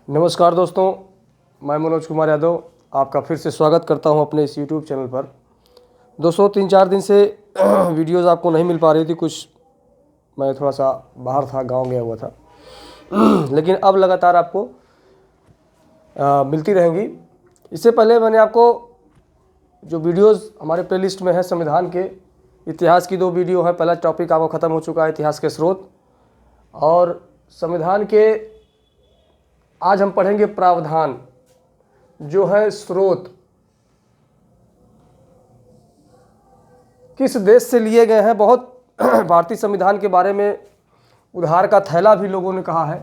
नमस्कार दोस्तों, मैं मनोज कुमार यादव आपका फिर से स्वागत करता हूं अपने इस YouTube चैनल पर। दोस्तों 3-4 दिन से वीडियोस आपको नहीं मिल पा रही थी, कुछ मैं थोड़ा सा बाहर था, गांव गया हुआ था लेकिन अब लगातार आपको मिलती रहेंगी। इससे पहले मैंने आपको जो वीडियोस हमारे प्लेलिस्ट में है संविधान के इतिहास की 2 वीडियो है। पहला टॉपिक आपको ख़त्म हो चुका है, इतिहास के स्रोत, और संविधान के आज हम पढ़ेंगे प्रावधान जो है स्रोत किस देश से लिए गए हैं। बहुत भारतीय संविधान के बारे में उधार का थैला भी लोगों ने कहा है।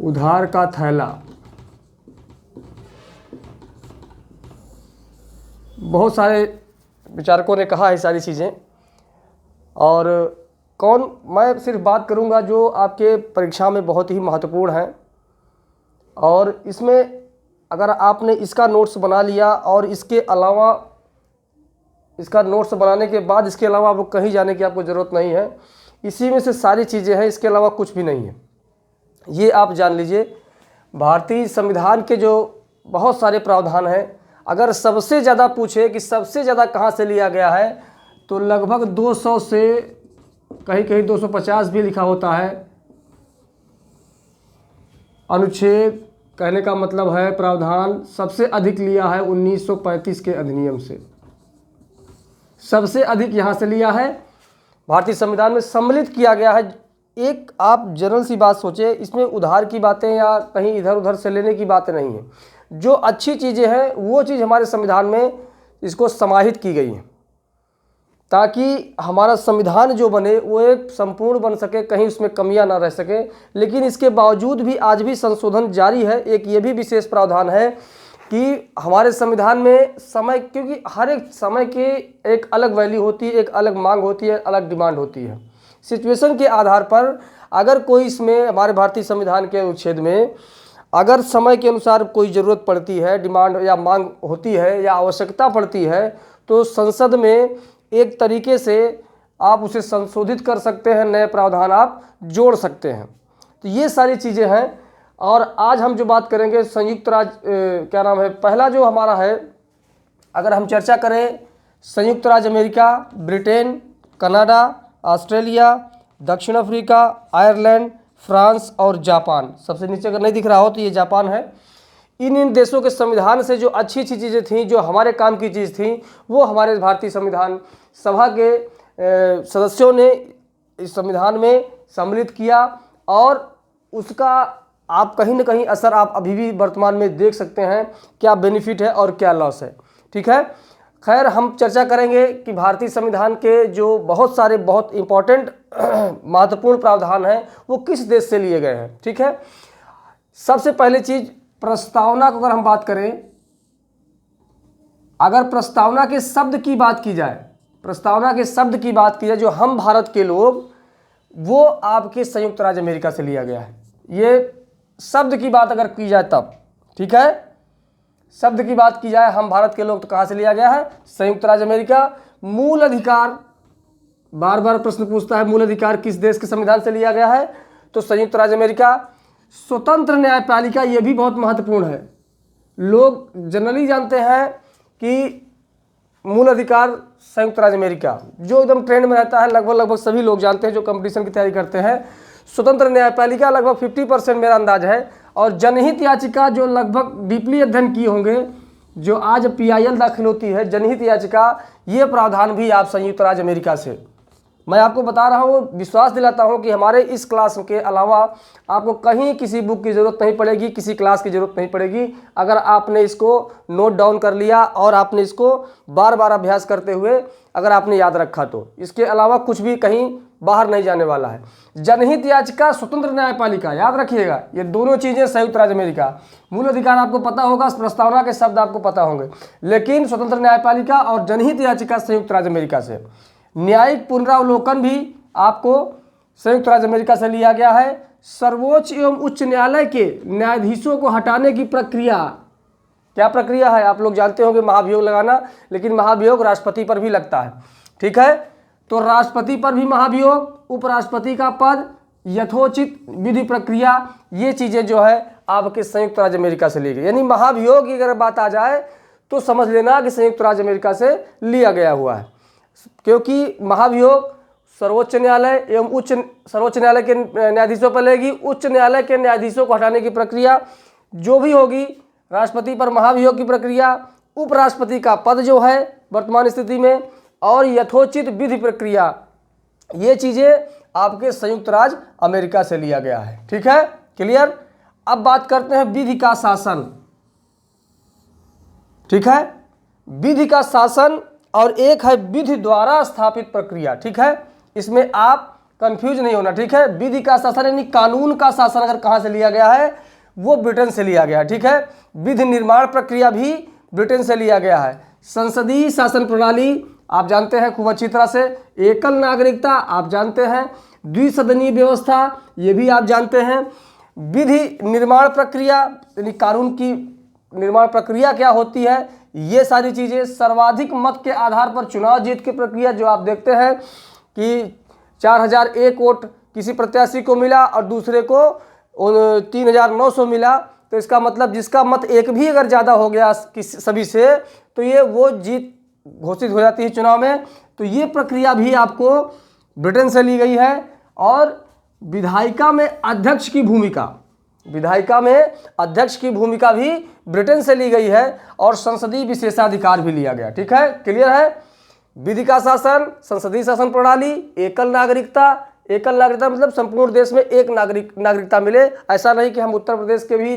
उधार का थैला, बहुत सारे विचारकों ने कहा है सारी चीज़ें। और मैं सिर्फ बात करूंगा जो आपके परीक्षा में बहुत ही महत्वपूर्ण है, और इसमें अगर आपने इसका नोट्स बना लिया और इसके अलावा इसका नोट्स बनाने के बाद इसके अलावा आपको कहीं जाने की आपको ज़रूरत नहीं है। इसी में से सारी चीज़ें हैं, इसके अलावा कुछ भी नहीं है। ये आप जान लीजिए, भारतीय संविधान के जो बहुत सारे प्रावधान हैं, अगर सबसे ज़्यादा पूछे कि सबसे ज़्यादा कहाँ से लिया गया है तो लगभग 200 से कहीं कहीं 250 भी लिखा होता है। अनुच्छेद कहने का मतलब है प्रावधान सबसे अधिक लिया है 1935 के अधिनियम से, सबसे अधिक यहाँ से लिया है, भारतीय संविधान में सम्मिलित किया गया है। एक आप जनरल सी बात सोचे, इसमें उधार की बातें या कहीं इधर उधर से लेने की बातें नहीं है। जो अच्छी चीज़ें हैं वो चीज़ हमारे संविधान में इसको समाहित की गई है, ताकि हमारा संविधान जो बने वो एक संपूर्ण बन सके, कहीं उसमें कमियां ना रह सके। लेकिन इसके बावजूद भी आज भी संशोधन जारी है। एक ये भी विशेष प्रावधान है कि हमारे संविधान में समय, क्योंकि हर एक समय की एक अलग वैल्यू होती है, एक अलग मांग होती है, अलग डिमांड होती है। सिचुएशन के आधार पर अगर कोई इसमें हमारे भारतीय संविधान के अनुच्छेद में अगर समय के अनुसार कोई ज़रूरत पड़ती है, डिमांड या मांग होती है या आवश्यकता पड़ती है, तो संसद में एक तरीके से आप उसे संशोधित कर सकते हैं, नए प्रावधान आप जोड़ सकते हैं। तो ये सारी चीज़ें हैं। और आज हम जो बात करेंगे संयुक्त राज्य क्या नाम है, पहला जो हमारा है, अगर हम चर्चा करें संयुक्त राज्य अमेरिका, ब्रिटेन, कनाडा, ऑस्ट्रेलिया, दक्षिण अफ्रीका, आयरलैंड, फ्रांस और जापान। सबसे नीचे अगर नहीं दिख रहा हो तो ये जापान है। इन देशों के संविधान से जो अच्छी अच्छी चीज़ें थीं, जो हमारे काम की चीज़ थी, वो हमारे भारतीय संविधान सभा के सदस्यों ने इस संविधान में सम्मिलित किया, और उसका आप कहीं ना कहीं असर आप अभी भी वर्तमान में देख सकते हैं, क्या बेनिफिट है और क्या लॉस है। ठीक है, खैर हम चर्चा करेंगे कि भारतीय संविधान के जो बहुत सारे बहुत इम्पोर्टेंट महत्वपूर्ण प्रावधान हैं वो किस देश से लिए गए हैं। ठीक है, सबसे पहले चीज़ प्रस्तावना को अगर हम बात करें, अगर प्रस्तावना के शब्द की बात की जाए, प्रस्तावना के शब्द की बात की जाए जो हम भारत के लोग, वो आपके संयुक्त राज्य अमेरिका से लिया गया है। ये शब्द की बात अगर की जाए तब, ठीक है, शब्द की बात की जाए हम भारत के लोग तो कहाँ से लिया गया है, संयुक्त राज्य अमेरिका। मूल अधिकार, बार बार प्रश्न पूछता है मूल अधिकार किस देश के संविधान से लिया गया है, तो संयुक्त राज्य अमेरिका। स्वतंत्र न्यायपालिका, ये भी बहुत महत्वपूर्ण है। लोग जनरली जानते हैं कि मूल अधिकार संयुक्त राज्य अमेरिका जो एकदम ट्रेंड में रहता है, लगभग सभी लोग जानते हैं जो कंपटीशन की तैयारी करते हैं। स्वतंत्र न्यायपालिका लगभग 50% मेरा अंदाज है। और जनहित याचिका जो लगभग डीपली अध्ययन किए होंगे, जो आज PIL दाखिल होती है, जनहित याचिका, ये प्रावधान भी आप संयुक्त राज्य अमेरिका से। मैं आपको बता रहा हूँ, विश्वास दिलाता हूँ कि हमारे इस क्लास के अलावा आपको कहीं किसी बुक की ज़रूरत नहीं पड़ेगी, किसी क्लास की ज़रूरत नहीं पड़ेगी, अगर आपने इसको नोट डाउन कर लिया और आपने इसको बार बार अभ्यास करते हुए अगर आपने याद रखा तो। इसके अलावा कुछ भी कहीं बाहर नहीं जाने वाला है। जनहित याचिका, स्वतंत्र न्यायपालिका, याद रखिएगा, ये दोनों चीज़ें संयुक्त राज्य अमेरिका। मूल अधिकार आपको पता होगा, प्रस्तावना के शब्द आपको पता होंगे, लेकिन स्वतंत्र न्यायपालिका और जनहित याचिका संयुक्त राज्य अमेरिका से। न्यायिक पुनरावलोकन भी आपको संयुक्त राज्य अमेरिका से लिया गया है। सर्वोच्च एवं उच्च न्यायालय के न्यायाधीशों को हटाने की प्रक्रिया, क्या प्रक्रिया है आप लोग जानते होंगे, महाभियोग लगाना, लेकिन महाभियोग राष्ट्रपति पर भी लगता है। ठीक है, तो राष्ट्रपति पर भी महाभियोग, उपराष्ट्रपति का पद, यथोचित विधि प्रक्रिया, ये चीज़ें जो है आपके संयुक्त राज्य अमेरिका से ली गई। यानी महाभियोग की अगर बात आ जाए तो समझ लेना कि संयुक्त राज्य अमेरिका से लिया गया हुआ है, क्योंकि महाभियोग सर्वोच्च न्यायालय एवं सर्वोच्च न्यायालय के न्यायाधीशों पर लेगी, उच्च न्यायालय के न्यायाधीशों को हटाने की प्रक्रिया जो भी होगी, राष्ट्रपति पर महाभियोग की प्रक्रिया, उपराष्ट्रपति का पद जो है वर्तमान स्थिति में, और यथोचित विधि प्रक्रिया, ये चीज़ें आपके संयुक्त राज्य अमेरिका से लिया गया है। ठीक है, क्लियर। अब बात करते हैं विधि का शासन। ठीक है, विधि का शासन और एक है विधि द्वारा स्थापित प्रक्रिया। ठीक है, इसमें आप कंफ्यूज नहीं होना। ठीक है, विधि का शासन यानी कानून का शासन अगर कहाँ से लिया गया है, वो ब्रिटेन से लिया गया है। ठीक है, विधि निर्माण प्रक्रिया भी ब्रिटेन से लिया गया है। संसदीय शासन प्रणाली आप जानते हैं खूब अच्छी तरह से, एकल नागरिकता आप जानते हैं, द्विसदनीय व्यवस्था ये भी आप जानते हैं, विधि निर्माण प्रक्रिया यानी कानून की निर्माण प्रक्रिया क्या होती है, ये सारी चीज़ें, सर्वाधिक मत के आधार पर चुनाव जीत की प्रक्रिया जो आप देखते हैं कि 4001 वोट किसी प्रत्याशी को मिला और दूसरे को 3900 मिला, तो इसका मतलब जिसका मत एक भी अगर ज़्यादा हो गया सभी से तो ये वो जीत घोषित हो जाती है चुनाव में। तो ये प्रक्रिया भी आपको ब्रिटेन से ली गई है। और विधायिका में अध्यक्ष की भूमिका, विधायिका में अध्यक्ष की भूमिका भी ब्रिटेन से ली गई है और संसदीय विशेषाधिकार भी लिया गया। ठीक है, क्लियर है। विधि का शासन, संसदीय शासन प्रणाली, एकल नागरिकता, एकल नागरिकता मतलब संपूर्ण देश में एक नागरिकता मिले, ऐसा नहीं कि हम उत्तर प्रदेश के भी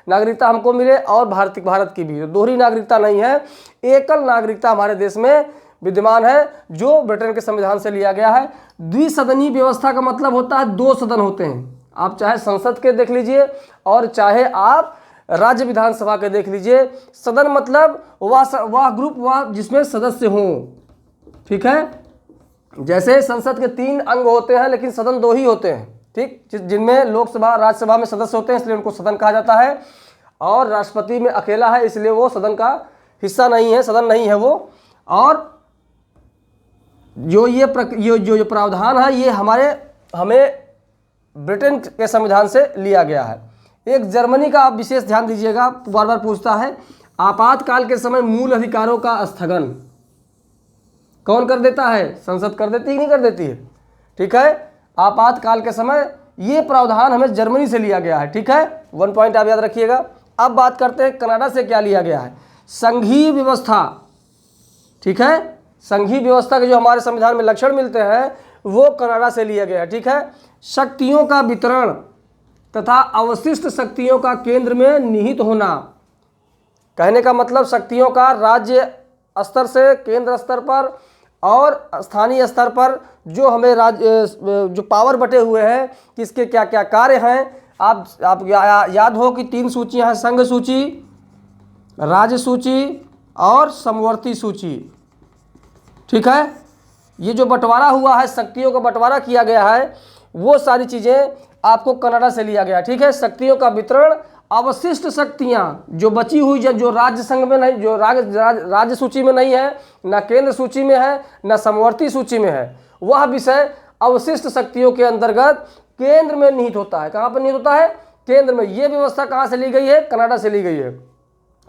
नागरिकता हमको मिले और भारत की भी, दोहरी नागरिकता नहीं है, एकल नागरिकता हमारे देश में विद्यमान है जो ब्रिटेन के संविधान से लिया गया है। द्विसदनीय व्यवस्था का मतलब होता है 2 सदन होते हैं, आप चाहे संसद के देख लीजिए और चाहे आप राज्य विधानसभा के देख लीजिए। सदन मतलब वह ग्रुप वह जिसमें सदस्य हों। ठीक है, जैसे संसद के 3 अंग होते हैं लेकिन सदन 2 ही होते हैं। ठीक, जिनमें लोकसभा राज्यसभा में सदस्य होते हैं इसलिए उनको सदन कहा जाता है, और राष्ट्रपति में अकेला है इसलिए वो सदन का हिस्सा नहीं है, सदन नहीं है वो। और जो ये प्रावधान है ये हमें ब्रिटेन के संविधान से लिया गया है। एक जर्मनी का आप विशेष ध्यान दीजिएगा, बार बार पूछता है, आपातकाल के समय मूल अधिकारों का स्थगन कौन कर देता है, संसद कर देती है कि नहीं कर देती है। ठीक है, आपातकाल के समय ये प्रावधान हमें जर्मनी से लिया गया है। ठीक है, 1 पॉइंट आप याद रखिएगा। अब बात करते हैं कनाडा से क्या लिया गया है, संघीय व्यवस्था। ठीक है, संघीय व्यवस्था के जो हमारे संविधान में लक्षण मिलते हैं वो कनाडा से लिया गया है। ठीक है, शक्तियों का वितरण तथा अवशिष्ट शक्तियों का केंद्र में निहित होना, कहने का मतलब शक्तियों का राज्य स्तर से केंद्र स्तर पर और स्थानीय स्तर पर जो हमें जो पावर बटे हुए हैं किसके क्या क्या कार्य हैं। आप याद हो कि 3 सूचियां हैं, संघ सूची, राज्य सूची और समवर्ती सूची। ठीक है, ये जो बंटवारा हुआ है, शक्तियों का बंटवारा किया गया है, वो सारी चीज़ें आपको कनाडा से लिया गया। ठीक है, शक्तियों का वितरण, अवशिष्ट शक्तियां जो बची हुई जो राज्य संघ में नहीं, जो राज्य सूची में नहीं है, ना केंद्र सूची में है, ना समवर्ती सूची में है, वह विषय अवशिष्ट शक्तियों के अंतर्गत केंद्र में निहित होता है। कहाँ पर निहित होता है, केंद्र में। ये व्यवस्था कहाँ से ली गई है, कनाडा से ली गई है।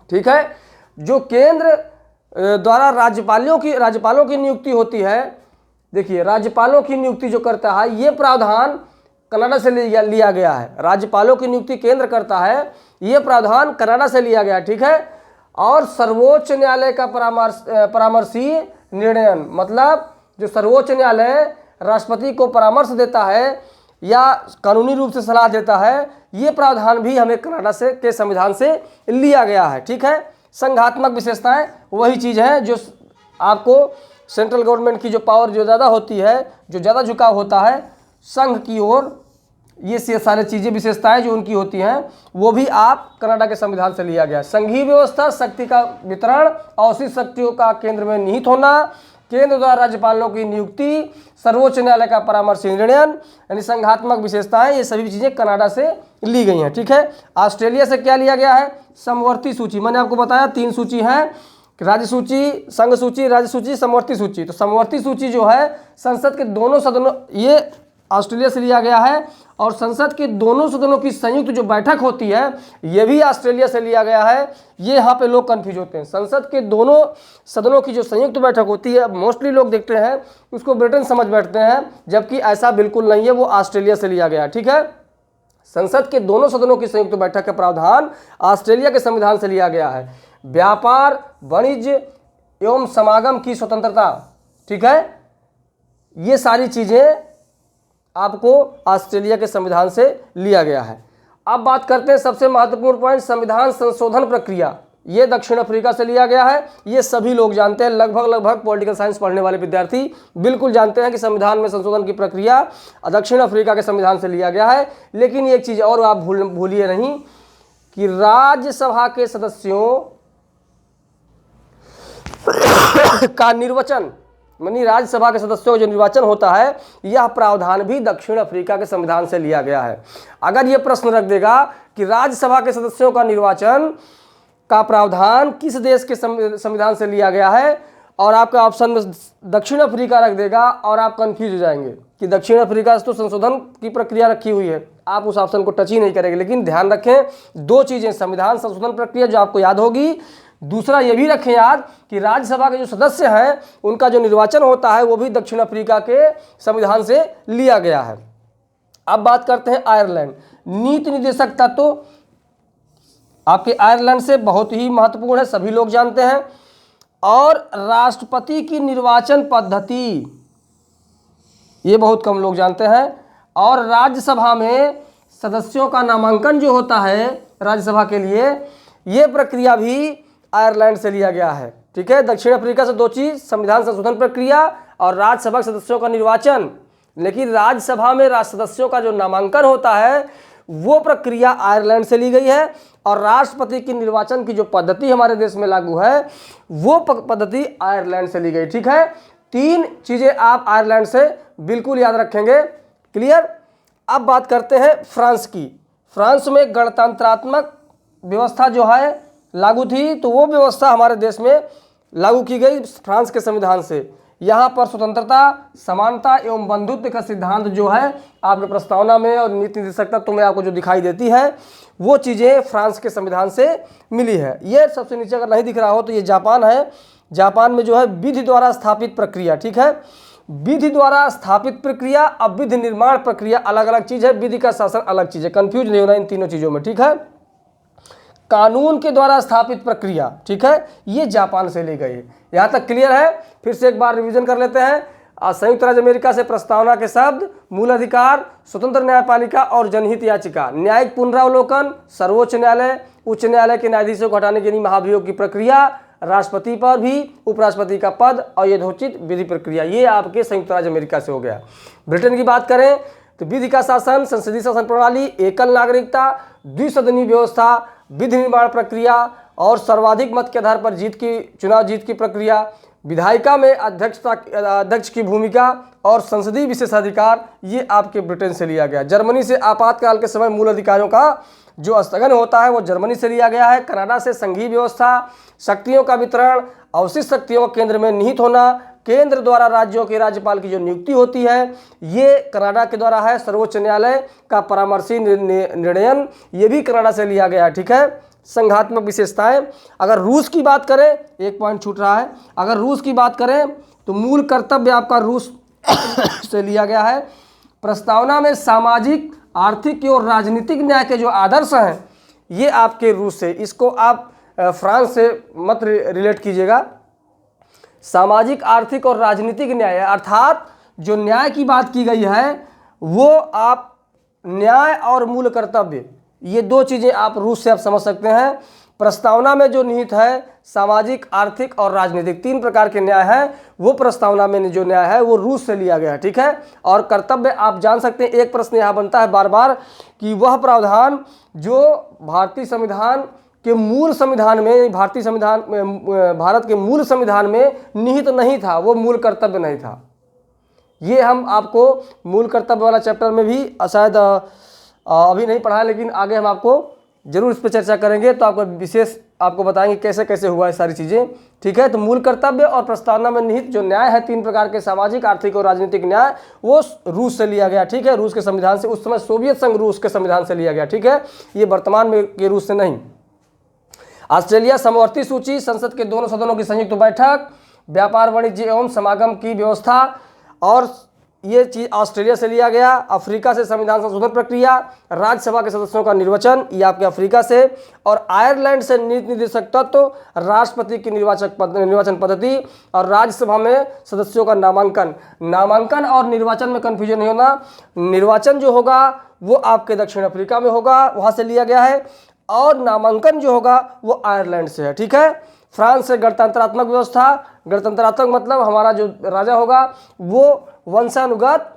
ठीक है, जो केंद्र द्वारा राज्यपालों की नियुक्ति होती है, देखिए राज्यपालों की नियुक्ति जो करता है ये प्रावधान कनाडा से लिया गया है। राज्यपालों की नियुक्ति केंद्र करता है, ये प्रावधान कनाडा से लिया गया है। ठीक है, और सर्वोच्च न्यायालय का परामर्शी निर्णयन, मतलब जो सर्वोच्च न्यायालय राष्ट्रपति को परामर्श देता है या कानूनी रूप से सलाह देता है, ये प्रावधान भी हमें कनाडा से के संविधान से लिया गया है। ठीक है, संघात्मक विशेषताएं वही चीज़ है जो आपको सेंट्रल गवर्नमेंट की जो पावर जो ज़्यादा होती है, जो ज़्यादा झुकाव होता है संघ की ओर, ये सारी चीज़ें विशेषताएं जो उनकी होती हैं वो भी आप कनाडा के संविधान से लिया गया। संघीय व्यवस्था, शक्ति का वितरण, अवशिष्ट शक्तियों का केंद्र में निहित होना, केंद्र द्वारा राज्यपालों की नियुक्ति, सर्वोच्च न्यायालय का परामर्श निर्णयन, यानी संघात्मक विशेषताएं, ये सभी चीज़ें कनाडा से ली गई हैं। ठीक है, ऑस्ट्रेलिया से क्या लिया गया है, समवर्ती सूची। मैंने आपको बताया 3 सूची हैं, राज्य सूची, संघ सूची, राज्य सूची, समवर्ती सूची। तो समवर्ती सूची जो है संसद के दोनों सदनों, ये ऑस्ट्रेलिया से लिया गया है, और संसद के दोनों सदनों की संयुक्त जो बैठक होती है ये भी ऑस्ट्रेलिया से लिया गया है। ये यहाँ पे लोग कंफ्यूज होते हैं। संसद के दोनों सदनों की जो संयुक्त बैठक होती है मोस्टली लोग देखते हैं उसको ब्रिटेन समझ बैठते हैं, जबकि ऐसा बिल्कुल नहीं है, वो ऑस्ट्रेलिया से लिया गया। ठीक है, संसद के दोनों सदनों की संयुक्त बैठक का प्रावधान ऑस्ट्रेलिया के संविधान से लिया गया है। व्यापार, वाणिज्य एवं समागम की स्वतंत्रता, ठीक है, ये सारी चीजें आपको ऑस्ट्रेलिया के संविधान से लिया गया है। अब बात करते हैं सबसे महत्वपूर्ण पॉइंट, संविधान संशोधन प्रक्रिया। ये दक्षिण अफ्रीका से लिया गया है। ये सभी लोग जानते हैं, लगभग पॉलिटिकल साइंस पढ़ने वाले विद्यार्थी बिल्कुल जानते हैं कि संविधान में संशोधन की प्रक्रिया दक्षिण अफ्रीका के संविधान से लिया गया है। लेकिन एक चीज और आप भूलिए नहीं कि राज्यसभा के सदस्यों का निर्वाचन, यानी राज्यसभा के सदस्यों का जो निर्वाचन होता है, यह प्रावधान भी दक्षिण अफ्रीका के संविधान से लिया गया है। अगर यह प्रश्न रख देगा कि राज्यसभा के सदस्यों का निर्वाचन का प्रावधान किस देश के संविधान से लिया गया है, और आपका ऑप्शन में दक्षिण अफ्रीका रख देगा, और आप कंफ्यूज हो जाएंगे कि दक्षिण अफ्रीका से तो संशोधन की प्रक्रिया रखी हुई है, आप उस ऑप्शन को टच ही नहीं करेंगे। लेकिन ध्यान रखें दो चीजें, संविधान संशोधन प्रक्रिया जो आपको याद होगी, दूसरा ये भी रखें याद कि राज्यसभा के जो सदस्य हैं उनका जो निर्वाचन होता है वो भी दक्षिण अफ्रीका के संविधान से लिया गया है। अब बात करते हैं आयरलैंड। नीति निर्देशक तत्व आपके आयरलैंड से बहुत ही महत्वपूर्ण है, सभी लोग जानते हैं। और राष्ट्रपति की निर्वाचन पद्धति, ये बहुत कम लोग जानते हैं। और राज्यसभा में सदस्यों का नामांकन जो होता है राज्यसभा के लिए, ये प्रक्रिया भी आयरलैंड से लिया गया है। ठीक है, दक्षिण अफ्रीका से दो चीज, संविधान संशोधन प्रक्रिया और राज्यसभा सदस्यों का निर्वाचन। लेकिन राज्यसभा में सदस्यों का जो नामांकन होता है वो प्रक्रिया आयरलैंड से ली गई है, और राष्ट्रपति की निर्वाचन की जो पद्धति हमारे देश में लागू है वो पद्धति आयरलैंड से ली गई। ठीक है, तीन चीजें आप आयरलैंड से बिल्कुल याद रखेंगे। क्लियर। अब बात करते हैं फ्रांस की। फ्रांस में गणतंत्रात्मक व्यवस्था जो है लागू थी, तो वो व्यवस्था हमारे देश में लागू की गई फ्रांस के संविधान से। यहाँ पर स्वतंत्रता, समानता एवं बंधुत्व का सिद्धांत जो है आपके प्रस्तावना में और नीति निर्देशक तत्व में आपको जो दिखाई देती है वो चीज़ें फ्रांस के संविधान से मिली है। ये सबसे नीचे अगर नहीं दिख रहा हो तो ये जापान है। जापान में जो है विधि द्वारा स्थापित प्रक्रिया। ठीक है, विधि द्वारा स्थापित प्रक्रिया, अब विधि निर्माण प्रक्रिया अलग अलग चीज़ है, विधि का शासन अलग चीज़ है, कन्फ्यूज नहीं होना इन तीनों चीज़ों में। ठीक है, कानून के द्वारा स्थापित प्रक्रिया, ठीक है, ये जापान से ली गई है। यहाँ तक क्लियर है। फिर से एक बार रिवीजन कर लेते हैं। संयुक्त राज्य अमेरिका से प्रस्तावना के शब्द मूल अधिकार, स्वतंत्र न्यायपालिका और जनहित याचिका, न्यायिक पुनरावलोकन, सर्वोच्च न्यायालय, उच्च न्यायालय के न्यायाधीशों को हटाने के लिए महाभियोग की प्रक्रिया, राष्ट्रपति पर भी उपराष्ट्रपति का पद और यथोचित विधि प्रक्रिया, ये आपके संयुक्त राज्य अमेरिका से हो गया। ब्रिटेन की बात करें तो विधि का शासन, संसदीय शासन प्रणाली, एकल नागरिकता, द्विसदनीय व्यवस्था, विधि निर्माण प्रक्रिया और सर्वाधिक मत के आधार पर चुनाव जीत की प्रक्रिया, विधायिका में अध्यक्ष की भूमिका और संसदीय विशेषाधिकार, ये आपके ब्रिटेन से लिया गया। जर्मनी से आपातकाल के समय मूल अधिकारों का जो स्थगन होता है वो जर्मनी से लिया गया है। कनाडा से संघीय व्यवस्था, शक्तियों का वितरण, अवशिष्ट शक्तियों को केंद्र में निहित होना, केंद्र द्वारा राज्यों के राज्यपाल की जो नियुक्ति होती है ये कनाडा के द्वारा है। सर्वोच्च न्यायालय का परामर्शी निर्णयन, ये भी कनाडा से लिया गया है। ठीक है, संघात्मक विशेषताएं, अगर रूस की बात करें, एक पॉइंट छूट रहा है, अगर रूस की बात करें तो मूल कर्तव्य आपका रूस से लिया गया है। प्रस्तावना में सामाजिक, आर्थिक और राजनीतिक न्याय के जो आदर्श हैं ये आपके रूस से, इसको आप फ्रांस से मत रिलेट कीजिएगा। सामाजिक, आर्थिक और राजनीतिक न्याय अर्थात जो न्याय की बात की गई है वो आप न्याय और मूल कर्तव्य, ये दो चीज़ें आप रूस से आप समझ सकते हैं। प्रस्तावना में जो निहित है सामाजिक, आर्थिक और राजनीतिक, तीन प्रकार के न्याय हैं, वो प्रस्तावना में जो न्याय है वो रूस से लिया गया। ठीक है, और कर्तव्य आप जान सकते हैं। एक प्रश्न यहाँ बनता है बार बार कि वह प्रावधान जो भारतीय संविधान के मूल संविधान में, भारतीय संविधान में, भारत के मूल संविधान में निहित नहीं था, वो मूल कर्तव्य नहीं था। ये हम आपको मूल कर्तव्य वाला चैप्टर में भी शायद अभी नहीं पढ़ा, लेकिन आगे हम आपको जरूर इस पर चर्चा करेंगे, तो आपको विशेष आपको बताएंगे कैसे कैसे हुआ है सारी चीज़ें। ठीक है, तो मूल कर्तव्य और प्रस्तावना में निहित जो न्याय है 3 प्रकार के सामाजिक, आर्थिक और राजनीतिक न्याय, वो रूस से लिया गया। ठीक है, रूस के संविधान से, उस समय सोवियत संघ रूस के संविधान से लिया गया। ठीक है, ये वर्तमान में के रूस से नहीं। ऑस्ट्रेलिया समवर्ती सूची, संसद के दोनों सदनों की संयुक्त बैठक, व्यापार वाणिज्य एवं समागम की व्यवस्था, और ये चीज़ ऑस्ट्रेलिया से लिया गया। अफ्रीका से संविधान संशोधन प्रक्रिया, राज्यसभा के सदस्यों का निर्वाचन, ये आपके अफ्रीका से। और आयरलैंड से नीति निर्देशक तत्व, राष्ट्रपति की निर्वाचन पद्धति, और राज्यसभा में सदस्यों का नामांकन। नामांकन और निर्वाचन में कन्फ्यूजन नहीं होना। निर्वाचन जो होगा वो आपके दक्षिण अफ्रीका में होगा, वहाँ से लिया गया है, और नामांकन जो होगा वो आयरलैंड से है। ठीक है, फ्रांस से गणतंत्रात्मक व्यवस्था, गणतंत्रात्मक मतलब हमारा जो राजा होगा वो वंशानुगत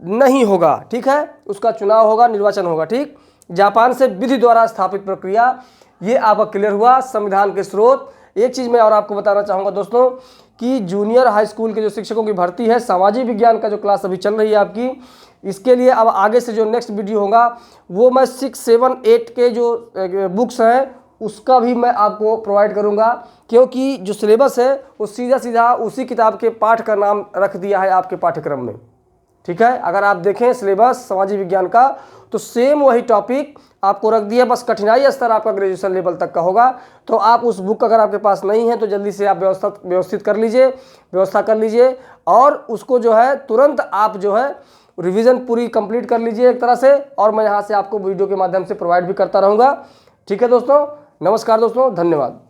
नहीं होगा। ठीक है, उसका चुनाव होगा, निर्वाचन होगा। ठीक, जापान से विधि द्वारा स्थापित प्रक्रिया, ये आपका क्लियर हुआ। संविधान के स्रोत, एक चीज़ मैं और आपको बताना चाहूँगा दोस्तों कि जूनियर हाई स्कूल के जो शिक्षकों की भर्ती है, सामाजिक विज्ञान का जो क्लास अभी चल रही है आपकी, इसके लिए अब आगे से जो नेक्स्ट वीडियो होगा वो मैं 6, 7, 8 के जो बुक्स हैं उसका भी मैं आपको प्रोवाइड करूंगा, क्योंकि जो सिलेबस है वो सीधा सीधा उसी किताब के पाठ का नाम रख दिया है आपके पाठ्यक्रम में। ठीक है, अगर आप देखें सिलेबस सामाजिक विज्ञान का तो सेम वही टॉपिक आपको रख दिया, बस कठिनाई स्तर आपका ग्रेजुएशन लेवल तक का होगा। तो आप उस बुक अगर आपके पास नहीं है तो जल्दी से आप व्यवस्था कर लीजिए और उसको जो है तुरंत आप जो है रिवीजन पूरी कंप्लीट कर लीजिए एक तरह से, और मैं यहाँ से आपको वीडियो के माध्यम से प्रोवाइड भी करता रहूँगा। ठीक है दोस्तों, नमस्कार दोस्तों, धन्यवाद।